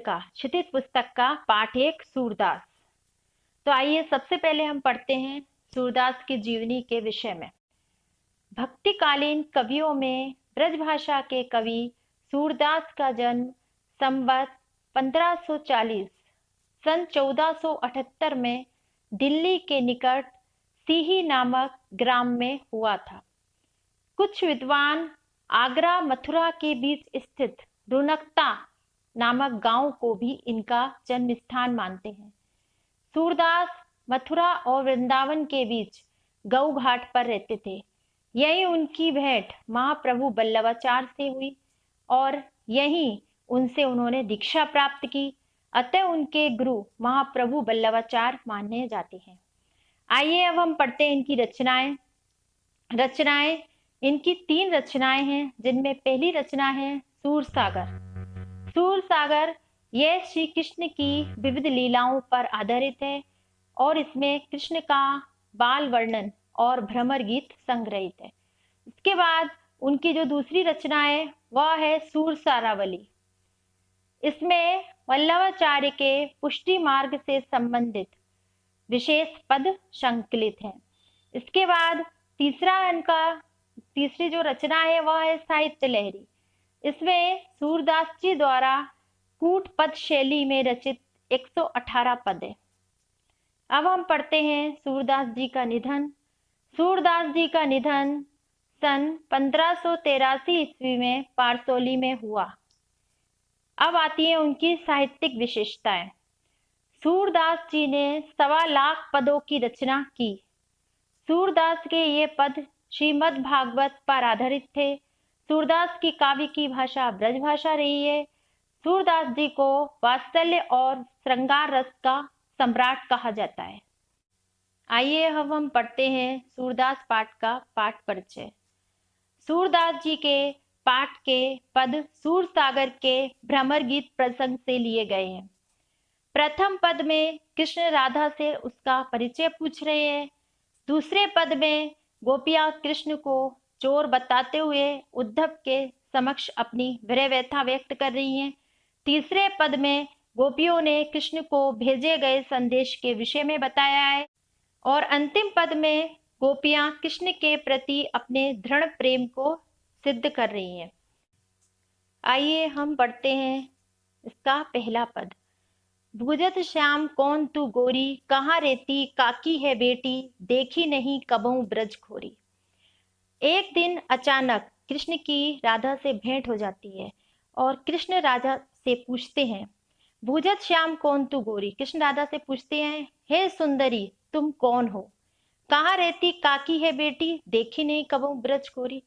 का क्षितिज पुस्तक का पाठ 1 सूरदास। तो आइए सबसे पहले हम पढ़ते हैं सूरदास की जीवनी के विषय में। भक्तिकालीन कवियों में ब्रजभाषा के कवि सूरदास का जन्म संवत 1540 सन 1478 में दिल्ली के निकट सीही नामक ग्राम में हुआ था। कुछ विद्वान आगरा मथुरा के बीच स्थित रुनकता नामक गांव को भी इनका जन्म स्थान मानते हैं। सूरदास मथुरा और वृंदावन के बीच गऊ घाट पर रहते थे। यही उनकी भेंट महाप्रभु बल्लभाचार्य से हुई और यहीं उनसे उन्होंने दीक्षा प्राप्त की। अतः उनके गुरु महाप्रभु बल्लभाचार्य माने जाते हैं। आइए अब हम पढ़ते हैं इनकी रचनाएं। इनकी 3 रचनाएं हैं, जिनमें पहली रचना है सूरसागर। सूरसागर यह श्री कृष्ण की विविध लीलाओं पर आधारित है और इसमें कृष्ण का बाल वर्णन और भ्रमर गीत संग्रहित है। इसके बाद उनकी जो दूसरी रचना है वह है सूरसारावली। इसमें वल्लभाचार्य के पुष्टि मार्ग से संबंधित विशेष पद संकलित हैं। इसके बाद तीसरी जो रचना है वह है साहित्य लहरी। इसमें सूरदास जी द्वारा कूट पद शैली में रचित 118 पद है। अब हम पढ़ते हैं सूरदास जी का निधन। सूरदास जी का निधन सन 1583 ईस्वी में पारसौली में हुआ। अब आती है उनकी साहित्यिक विशेषताएं। सूरदास जी ने 1.25 लाख पदों की रचना की। सूरदास के ये पद श्रीमद् भागवत पर आधारित थे। सूरदास की काव्य की भाषा ब्रजभाषा रही है। सूरदास जी को वात्सल्य और श्रृंगार रस का सम्राट कहा जाता है। आइए अब हम पढ़ते हैं सूरदास पाठ का पाठ परिचय। सूरदास जी के पाठ के पद सूरसागर के भ्रमर गीत प्रसंग से लिए गए हैं। प्रथम पद में कृष्ण राधा से उसका परिचय पूछ रहे हैं। दूसरे पद में गोपियां कृष्ण को चोर बताते हुए उद्धव के समक्ष अपनी विरह व्यथा व्यक्त कर रही हैं। तीसरे पद में गोपियों ने कृष्ण को भेजे गए संदेश के विषय में बताया है और अंतिम पद में गोपियां कृष्ण के प्रति अपने दृढ़ प्रेम को सिद्ध कर रही हैं। आइए हम पढ़ते हैं इसका पहला पद। भुजत श्याम कौन तू गोरी, कहाँ रहती काकी है बेटी, देखी नहीं कबहू ब्रज खोरी। एक दिन अचानक कृष्ण की राधा से भेंट हो जाती है और कृष्ण राधा से पूछते हैं, भुजत श्याम कौन तू गोरी। कृष्ण राधा से पूछते हैं, हे सुंदरी तुम कौन हो, कहाँ रहती काकी है बेटी, देखी नहीं कबहू ब्रज खोरी।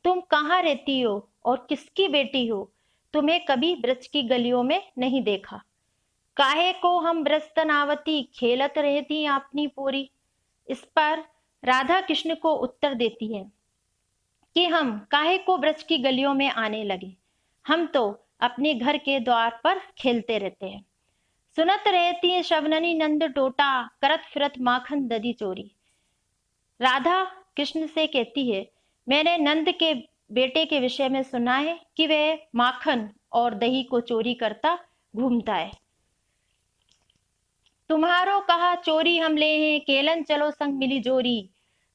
तुम कहाँ रहती हो और किसकी बेटी हो, तुम्हें कभी ब्रज की गलियों में नहीं देखा। काहे को हम ब्रजतनावती, खेलत रहती अपनी पोरी। इस पर राधा कृष्ण को उत्तर देती है कि हम काहे को ब्रज की गलियों में आने लगे, हम तो अपने घर के द्वार पर खेलते रहते हैं। सुनत रहती है शवननी नंद टोटा, करत फिरत माखन दधी चोरी। राधा कृष्ण से कहती है, मैंने नंद के बेटे के विषय में सुना है कि वह माखन और दही को चोरी करता घूमता है। तुम्हारो कहा चोरी हम ले हैं, केलन चलो संग मिली जोरी।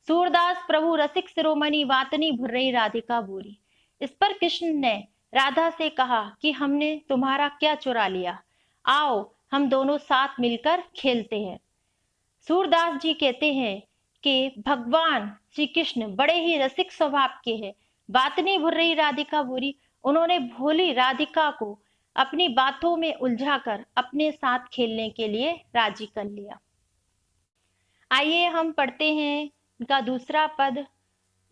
सूरदास प्रभु रसिक शिरोमणि, वातनी भुर्रई राधिका बोरी। इस पर कृष्ण ने राधा से कहा कि हमने तुम्हारा क्या चुरा लिया, आओ हम दोनों साथ मिलकर खेलते हैं। सूरदास जी कहते हैं कि भगवान श्री कृष्ण बड़े ही रसिक स्वभाव के हैं। वातनी भुर्रई राधिका बोरी, उन्होंने भोली राधिका को अपनी बातों में उलझाकर अपने साथ खेलने के लिए राजी कर लिया। आइए हम पढ़ते हैं इनका दूसरा पद।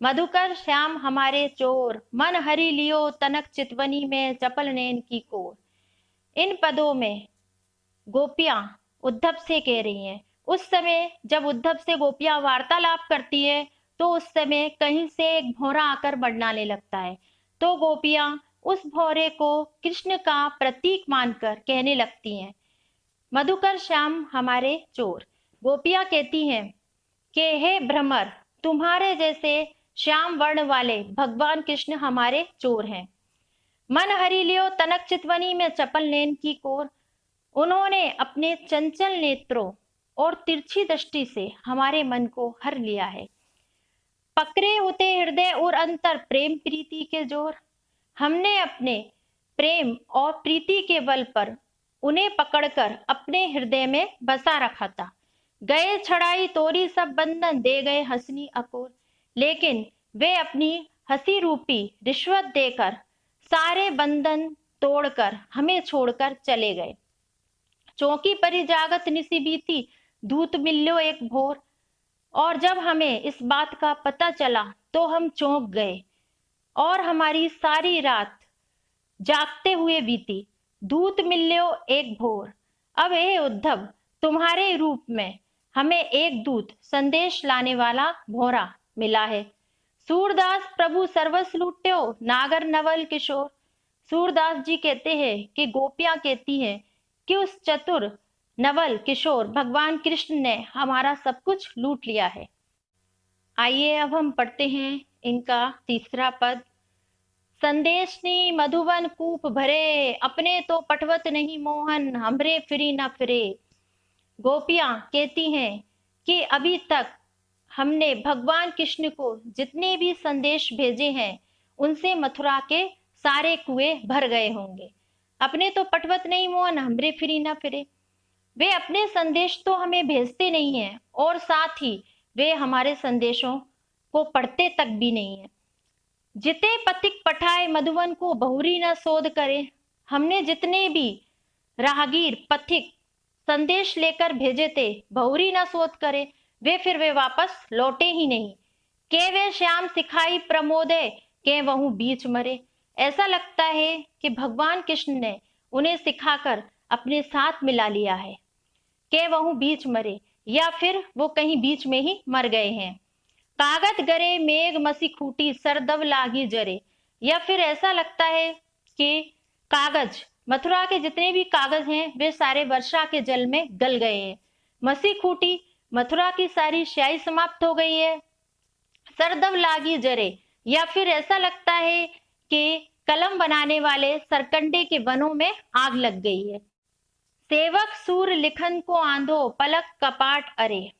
मधुकर श्याम हमारे चोर, मन हरि लियो तनक चितवनी में चपल नैन की कोर। इन पदों में गोपियां उद्धव से कह रही हैं। उस समय जब उद्धव से गोपियां वार्तालाप करती है तो उस समय कहीं से एक भौरा आकर बरनाने लगता है। तो गोपियां उस भौरे को कृष्ण का प्रतीक मानकर कहने लगती हैं, मधुकर श्याम हमारे चोर। गोपियां कहती हैं कि हे भ्रमर, तुम्हारे जैसे श्याम वर्ण वाले भगवान कृष्ण हमारे चोर हैं। मन हरि लियो तनक चितवनी में चपल नैन की कोर। उन्होंने अपने चंचल नेत्रों और तिरछी दृष्टि से हमारे मन को हर लिया है। पकड़े होते हृदय और अंतर प्रेम प्रीति के जोर। हमने अपने प्रेम और प्रीति के बल पर उन्हें पकड़कर अपने हृदय में बसा रखा था। गए छड़ाई तोरी सब बंधन, दे गए हंसनी अकोर। लेकिन वे अपनी हंसी रूपी रिश्वत देकर सारे बंधन तोड़कर हमें छोड़कर चले गए। चौकी परी जागत निसी बीती, दूत मिल्यो एक भोर। और जब हमें इस बात का पता चला तो हम चौंक गए और हमारी सारी रात जागते हुए बीती। दूत मिल्यो एक भोर। अब हे उद्धव, तुम्हारे रूप में हमें एक दूत संदेश लाने वाला भोरा मिला है। सूरदास प्रभु सर्वस्व लूट्यो, नागर नवल किशोर। सूरदास जी कहते हैं कि गोपियां कहती हैं कि उस चतुर नवल किशोर भगवान कृष्ण ने हमारा सब कुछ लूट लिया है। आइए अब हम पढ़ते हैं इनका तीसरा पद। संदेशनी मधुबन कूप भरे, अपने तो पटवत नहीं मोहन, हमरे फिरी न फिरे। गोपियां कहती हैं कि अभी तक हमने भगवान कृष्ण को जितने भी संदेश भेजे हैं उनसे मथुरा के सारे कुएं भर गए होंगे। अपने तो पटवत नहीं मोहन, हमरे फिरी न फिरे। वे अपने संदेश तो हमें भेजते नहीं हैं और साथ ही वे हमारे संदेशों को पढ़ते तक भी नहीं है। जिते पथिक पठाए मधुवन को, बहुरी न शोध करे। हमने जितने भी राहगीर पथिक संदेश लेकर भेजे थे, बहुरी न शोध करे, वे वापस लौटे ही नहीं। के वे श्याम सिखाई प्रमोदे, के वहु बीच मरे। ऐसा लगता है कि भगवान कृष्ण ने उन्हें सिखाकर अपने साथ मिला लिया है। के वहु बीच मरे, या फिर वो कहीं बीच में ही मर गए हैं। कागत गरे मेघ मसी खूटी, सरदब लागी जरे। या फिर ऐसा लगता है कि कागज, मथुरा के जितने भी कागज हैं वे सारे वर्षा के जल में गल गए हैं। मसी खूटी, मथुरा की सारी स्याही समाप्त हो गई है। सरदब लागी जरे, या फिर ऐसा लगता है कि कलम बनाने वाले सरकंडे के वनों में आग लग गई है। सेवक सूर लिखन को आंधो, पलक कपाट अरे।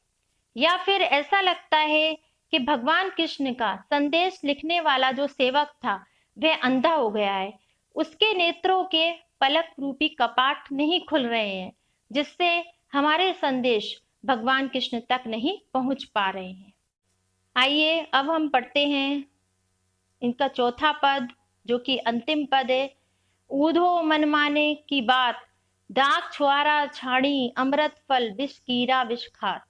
या फिर ऐसा लगता है कि भगवान कृष्ण का संदेश लिखने वाला जो सेवक था वह अंधा हो गया है। उसके नेत्रों के पलक रूपी कपाट नहीं खुल रहे हैं, जिससे हमारे संदेश भगवान कृष्ण तक नहीं पहुंच पा रहे हैं। आइए अब हम पढ़ते हैं इनका चौथा पद, जो कि अंतिम पद है। ऊधो मनमाने की बात, दाग छुआरा छाड़ी, अमृत फल विष कीरा विष खात।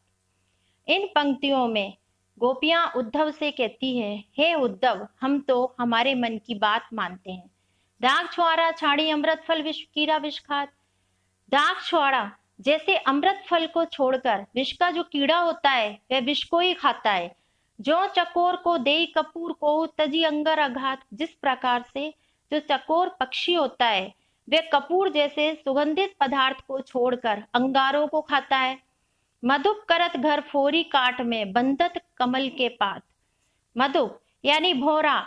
इन पंक्तियों में गोपियां उद्धव से कहती हैं, हे उद्धव, हम तो हमारे मन की बात मानते हैं। दाग छुआरा छाड़ी, अमृत फल विष कीरा विष खात। दाग छुआरा जैसे अमृत फल को छोड़कर विष का जो कीड़ा होता है वह विष को ही खाता है। जो चकोर को देई कपूर को, तजी अंगर अघात। जिस प्रकार से जो चकोर पक्षी होता है वह कपूर जैसे सुगंधित पदार्थ को छोड़कर अंगारों को खाता है। मधुप करत घर फोरी काट में, बंधत कमल के पात। मधुप यानी भौरा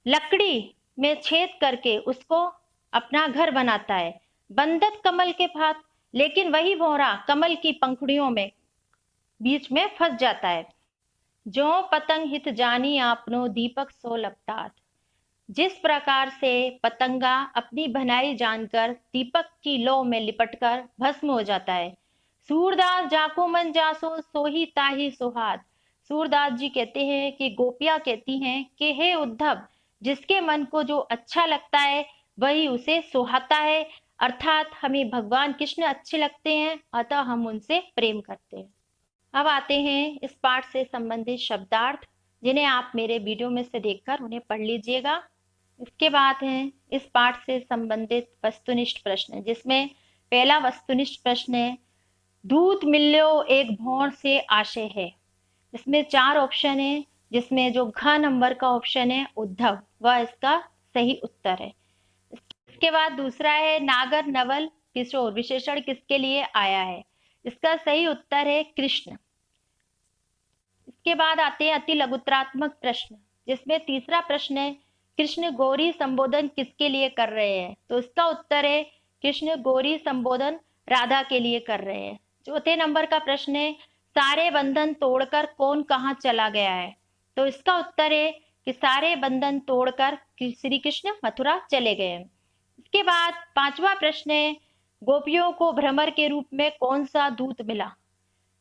लकड़ी में छेद करके उसको अपना घर बनाता है। बंधत कमल के पात, लेकिन वही भौरा कमल की पंखुड़ियों में बीच में फंस जाता है। जो पतंग हित जानी आपनो, दीपक सो लपटात। जिस प्रकार से पतंगा अपनी भनाई जानकर दीपक की लौ में लिपटकर भस्म हो जाता है। सूरदास जाको मन जासो, सोही ताही सुहात। सूरदास जी कहते हैं कि गोपियां कहती हैं कि हे उद्धव, जिसके मन को जो अच्छा लगता है वही उसे सुहाता है, अर्थात हमें भगवान कृष्ण अच्छे लगते हैं, अतः हम उनसे प्रेम करते हैं। अब आते हैं इस पाठ से संबंधित शब्दार्थ, जिन्हें आप मेरे वीडियो में से देखकर उन्हें पढ़ लीजिएगा। इसके बाद है इस पाठ से संबंधित वस्तुनिष्ठ प्रश्न, जिसमें पहला वस्तुनिष्ठ प्रश्न है, दूध मिल्यो एक भौर से आशय है। इसमें 4 ऑप्शन है, जिसमें जो घ नंबर का ऑप्शन है उद्धव, वह इसका सही उत्तर है। इसके बाद दूसरा है, नागर नवल किशोर विशेषण किसके लिए आया है। इसका सही उत्तर है कृष्ण। इसके बाद आते हैं अति लघुत्रात्मक प्रश्न, जिसमें तीसरा प्रश्न है कृष्ण गौरी संबोधन किसके लिए कर रहे हैं? तो इसका उत्तर है कृष्ण गौरी संबोधन राधा के लिए कर रहे हैं। चौथे नंबर का प्रश्न है सारे बंधन तोड़कर कौन कहाँ चला गया है? तो इसका उत्तर है कि सारे बंधन तोड़कर श्री कृष्ण मथुरा चले गए हैं। इसके बाद पांचवा प्रश्न है गोपियों को भ्रमर के रूप में कौन सा दूत मिला?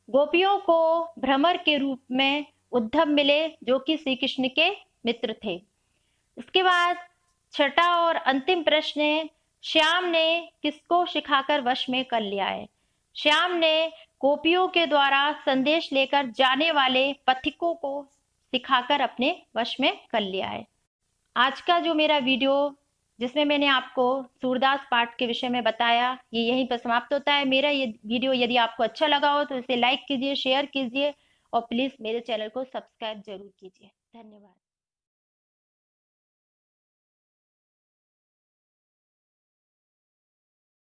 गोपियों को भ्रमर के रूप में उद्धव मिले जो कि श्री कृष्ण के मित्र थे। इसके बाद छठा और अंतिम प्रश्न है श्याम ने किसको सिखाकर वश में कर लिया है? श्याम ने गोपियों के द्वारा संदेश लेकर जाने वाले पथिकों को सिखाकर अपने वश में कर लिया है। आज का जो मेरा वीडियो जिसमें मैंने आपको सूरदास पाठ के विषय में बताया ये यहीं पर समाप्त होता है। मेरा ये वीडियो यदि आपको अच्छा लगा हो तो इसे लाइक कीजिए, शेयर कीजिए और प्लीज मेरे चैनल को सब्सक्राइब जरूर कीजिए। धन्यवाद।